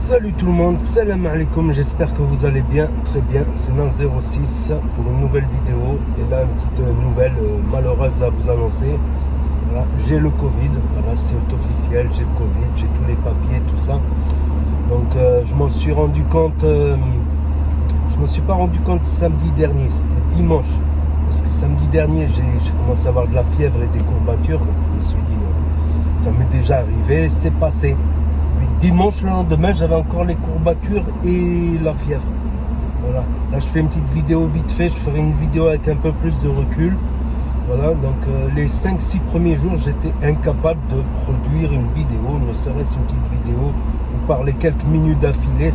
Salut tout le monde, salam alaikum, j'espère que vous allez bien, très bien, c'est Nan06 pour une nouvelle vidéo. Et là une petite nouvelle malheureuse à vous annoncer. Voilà, j'ai le Covid, voilà, c'est officiel, j'ai le Covid, j'ai tous les papiers, tout ça. Donc je m'en suis rendu compte, je me suis pas rendu compte samedi dernier, c'était dimanche. Parce que samedi dernier j'ai commencé à avoir de la fièvre et des courbatures, donc je me suis dit, ça m'est déjà arrivé, c'est passé. Mais dimanche, le lendemain, j'avais encore les courbatures et la fièvre. Voilà. Là, je fais une petite vidéo vite fait. Je ferai une vidéo avec un peu plus de recul. Voilà. Donc, les 5-6 premiers jours, j'étais incapable de produire une vidéo, ne serait-ce une petite vidéo ou parler quelques minutes d'affilée.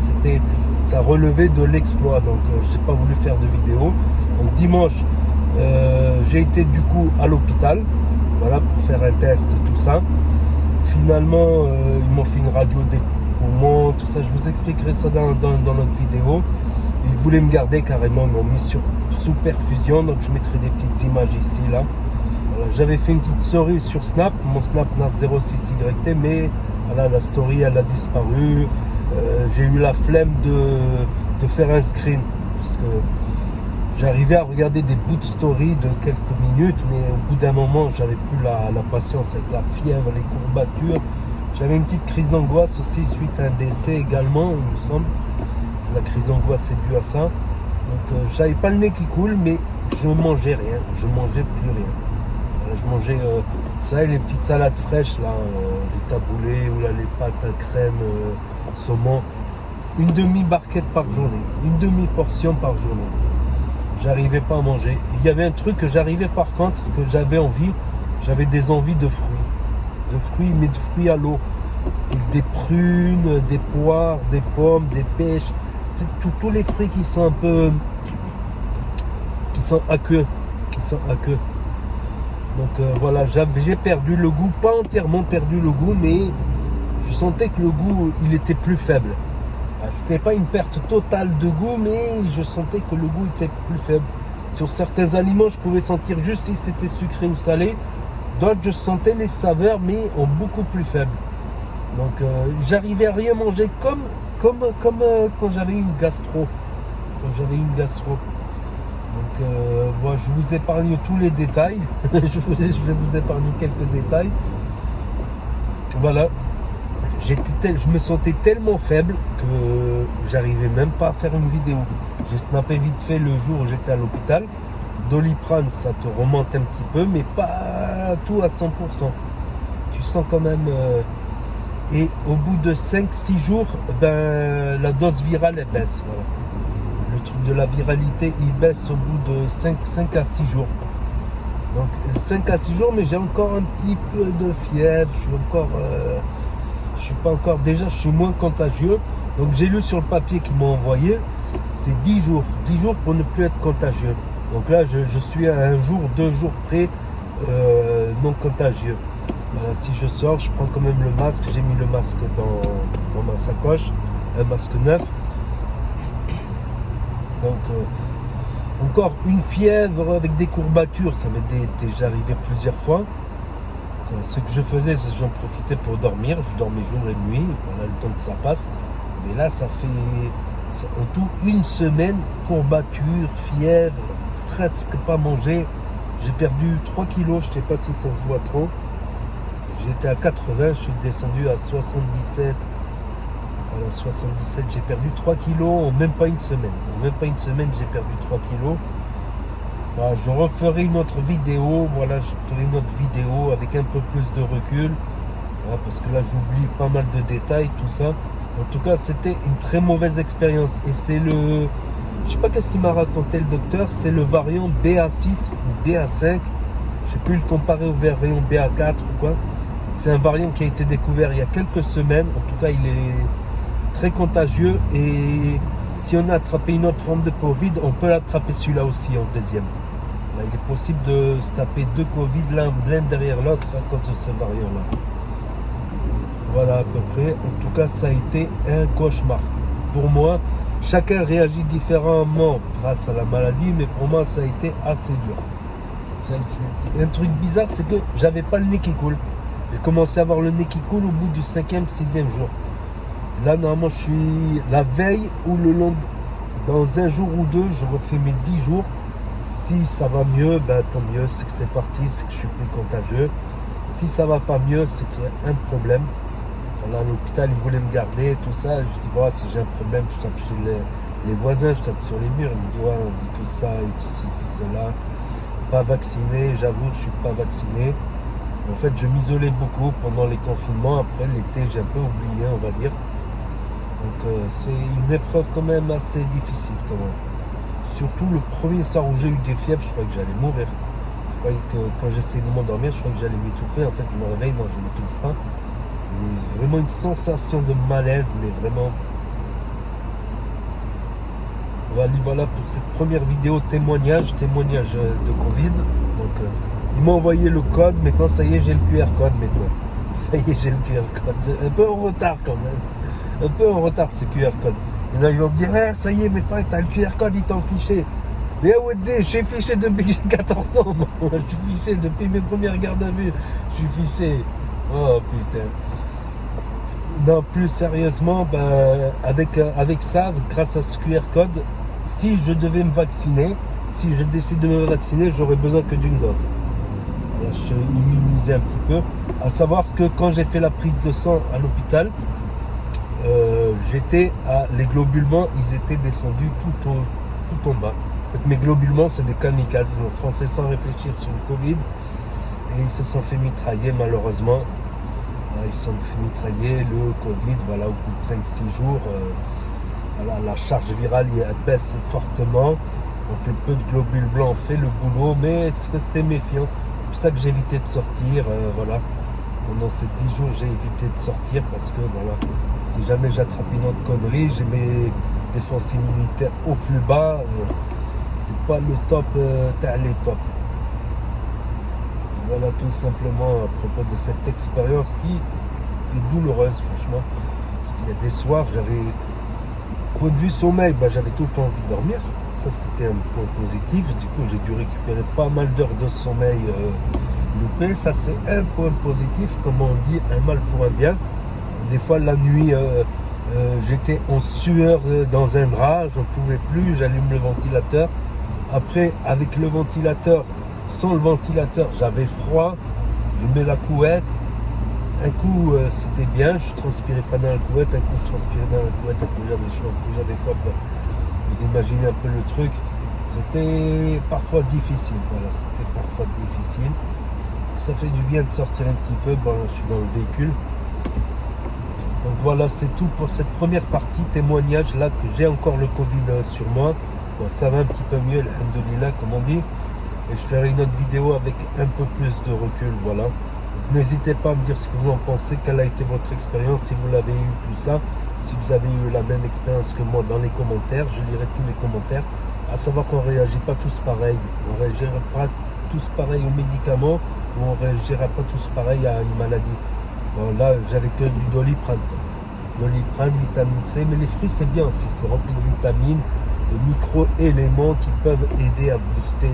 Ça relevait de l'exploit. Donc, j'ai pas voulu faire de vidéo. Donc, dimanche, j'ai été du coup à l'hôpital. Voilà, pour faire un test et tout ça. Finalement, ils m'ont fait une radio des poumons, tout ça. Je vous expliquerai ça dans notre vidéo. Ils voulaient me garder carrément, ils m'ont mis sous perfusion. Donc je mettrai des petites images ici, là. Voilà, j'avais fait une petite story sur Snap, mon Snap Nas06YT, mais voilà, la story elle a disparu. J'ai eu la flemme de faire un screen parce que j'arrivais à regarder des bouts de story de quelques minutes, mais au bout d'un moment, j'avais plus la patience avec la fièvre, les courbatures. J'avais une petite crise d'angoisse aussi suite à un décès également, il me semble. La crise d'angoisse est due à ça. Donc, j'avais pas le nez qui coule, mais je mangeais rien. Je mangeais plus rien. Voilà, je mangeais ça et les petites salades fraîches, là, les taboulés ou là, les pâtes à crème, saumon. Une demi-barquette par journée, une demi-portion par journée. J'arrivais pas à manger. Il y avait un truc que j'arrivais par contre, que j'avais envie. J'avais des envies de fruits. De fruits, mais de fruits à l'eau. C'était des prunes, des poires, des pommes, des pêches. C'est tous les fruits qui sont un peu... qui sont aqueux. Donc voilà, j'ai perdu le goût. Pas entièrement perdu le goût, mais je sentais que le goût, il était plus faible. C'était pas une perte totale de goût, mais je sentais que le goût était plus faible. Sur certains aliments, je pouvais sentir juste si c'était sucré ou salé. D'autres, je sentais les saveurs, mais en beaucoup plus faible. Donc, j'arrivais à rien manger comme quand j'avais une gastro. Donc, bon, je vous épargne tous les détails. Je vais vous épargner quelques détails. Voilà. Je me sentais tellement faible que j'arrivais même pas à faire une vidéo. J'ai snappé vite fait le jour où j'étais à l'hôpital. Doliprane, ça te remonte un petit peu, mais pas tout à 100%. Tu sens quand même... et au bout de 5-6 jours, ben, la dose virale, elle baisse. Voilà. Le truc de la viralité, il baisse au bout de 5 à 6 jours. Donc 5 à 6 jours, mais j'ai encore un petit peu de fièvre. Je suis pas encore, déjà je suis moins contagieux. Donc j'ai lu sur le papier qu'ils m'ont envoyé, c'est 10 jours pour ne plus être contagieux. Donc là je suis à 1 jour, 2 jours près non contagieux. Voilà, si je sors, je prends quand même le masque. J'ai mis le masque dans ma sacoche, un masque neuf. Donc encore une fièvre avec des courbatures, ça m'est déjà arrivé plusieurs fois. Ce que je faisais, c'est que j'en profitais pour dormir. Je dormais jour et nuit, voilà, le temps que ça passe. Mais là, ça fait en tout une semaine, courbature, fièvre, presque pas manger. J'ai perdu 3 kilos, je ne sais pas si ça se voit trop. J'étais à 80, je suis descendu à 77. Voilà, 77, j'ai perdu 3 kilos en même pas une semaine. En même pas une semaine, j'ai perdu 3 kilos. Voilà, je referai une autre vidéo, avec un peu plus de recul, voilà, parce que là j'oublie pas mal de détails, tout ça. En tout cas, c'était une très mauvaise expérience et c'est je sais pas qu'est-ce qu'il m'a raconté le docteur, c'est le variant BA6 ou BA5, je sais plus le comparer au variant BA4 ou quoi. C'est un variant qui a été découvert il y a quelques semaines, en tout cas il est très contagieux et si on a attrapé une autre forme de Covid, on peut l'attraper celui-là aussi en deuxième. Là, il est possible de se taper 2 Covid l'un derrière l'autre à cause de ce variant-là. Voilà à peu près. En tout cas, ça a été un cauchemar. Pour moi, chacun réagit différemment face à la maladie, mais pour moi, ça a été assez dur. C'est un truc bizarre, c'est que j'avais pas le nez qui coule. J'ai commencé à avoir le nez qui coule au bout du 5e, 6e jour. Là, normalement, je suis la veille ou le long. Dans un jour ou deux, je refais mes 10 jours. Si ça va mieux, ben, tant mieux, c'est que c'est parti, c'est que je suis plus contagieux. Si ça va pas mieux, c'est qu'il y a un problème. Voilà, à l'hôpital, ils voulaient me garder, tout ça. Je dis, bon, si j'ai un problème, je tape chez les voisins, je tape sur les murs. Ils me disent, ouais, on dit tout ça, et ceci, cela. Pas vacciné, j'avoue, je suis pas vacciné. En fait, je m'isolais beaucoup pendant les confinements. Après, l'été, j'ai un peu oublié, on va dire. Donc, c'est une épreuve quand même assez difficile, quand même. Surtout le premier soir où j'ai eu des fièvres, je croyais que j'allais mourir. Je croyais que quand j'essayais de m'endormir, je croyais que j'allais m'étouffer. En fait, je me réveille, non, je ne m'étouffe pas. Et vraiment une sensation de malaise, mais vraiment. Voilà pour cette première vidéo témoignage de Covid. Donc, ils m'ont envoyé le code. Maintenant, ça y est, j'ai le QR code maintenant. Ça y est, j'ai le QR code. Un peu en retard quand même. Un peu en retard ce QR code. Et là, ils vont me dire, eh, ça y est, maintenant, t'as le QR code, ils t'ont fiché. Mais ouais, je suis fiché depuis que j'ai 14 ans. Moi. Je suis fiché depuis mes premières gardes à vue. Je suis fiché. Oh putain. Non, plus sérieusement, ben, avec ça, grâce à ce QR code, si je devais me vacciner, si je décide de me vacciner, j'aurais besoin que d'une dose. Voilà, je immunisais un petit peu. À savoir que quand j'ai fait la prise de sang à l'hôpital, les globules, ils étaient descendus tout en bas. En fait, mes globules, c'est des kamikazes. Ils ont foncé sans réfléchir sur le Covid et ils se sont fait mitrailler malheureusement. Ils se sont fait mitrailler le Covid, voilà, au bout de 5-6 jours. Voilà, la charge virale baisse fortement. Donc le peu de globules blancs fait le boulot, mais restez méfiant. C'est pour ça que j'ai évité de sortir. Voilà. Pendant ces 10 jours, j'ai évité de sortir parce que voilà, si jamais j'attrape une autre connerie, j'ai mes défenses immunitaires au plus bas. C'est pas le top, t'as les top. Voilà tout simplement à propos de cette expérience qui est douloureuse, franchement. Parce qu'il y a des soirs, point de vue sommeil, j'avais tout le temps envie de dormir. Ça, c'était un point positif. Du coup, j'ai dû récupérer pas mal d'heures de sommeil loupées. Ça, c'est un point positif. Comme on dit, un mal pour un bien. Des fois, la nuit, j'étais en sueur dans un drap. Je ne pouvais plus. J'allume le ventilateur. Après, avec le ventilateur, sans le ventilateur, j'avais froid. Je mets la couette. Un coup, c'était bien. Je transpirais pas dans la couette. Un coup, je transpirais dans la couette. Un coup, j'avais chaud. Un coup, j'avais froid. Vous imaginez un peu le truc. C'était parfois difficile. Voilà, c'était parfois difficile. Ça fait du bien de sortir un petit peu. Bon, je suis dans le véhicule. Donc voilà, c'est tout pour cette première partie témoignage. Là, que j'ai encore le Covid sur moi. Bon, ça va un petit peu mieux, alhamdoulilah, comme on dit. Et je ferai une autre vidéo avec un peu plus de recul. Voilà. N'hésitez pas à me dire ce que vous en pensez, quelle a été votre expérience, si vous l'avez eu, tout ça. Si vous avez eu la même expérience que moi dans les commentaires, je lirai tous les commentaires. À savoir qu'on ne réagit pas tous pareil. On ne réagira pas tous pareil aux médicaments, ou on ne réagira pas tous pareil à une maladie. Bon, là, j'avais que du Doliprane. Doliprane, vitamine C, mais les fruits, c'est bien aussi. C'est rempli de vitamines, de micro-éléments qui peuvent aider à booster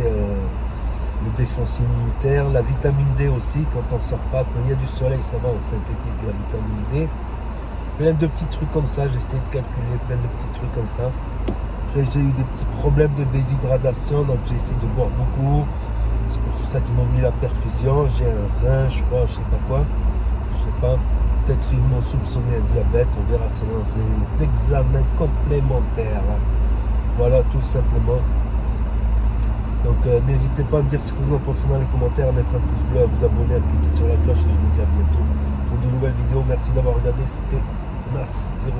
le défense immunitaire, la vitamine D aussi, quand on ne sort pas, quand il y a du soleil, ça va, on synthétise de la vitamine D. Plein de petits trucs comme ça, j'essaie de calculer plein de petits trucs comme ça. Après, j'ai eu des petits problèmes de déshydratation, donc j'ai essayé de boire beaucoup. C'est pour ça qu'ils m'ont mis la perfusion. J'ai un rein, je crois, je sais pas quoi. Je sais pas, peut-être ils m'ont soupçonné un diabète, on verra ça dans les examens complémentaires. Voilà, tout simplement. Donc n'hésitez pas à me dire ce que vous en pensez dans les commentaires, à mettre un pouce bleu, à vous abonner, à cliquer sur la cloche et je vous dis à bientôt pour de nouvelles vidéos. Merci d'avoir regardé, c'était Nas06.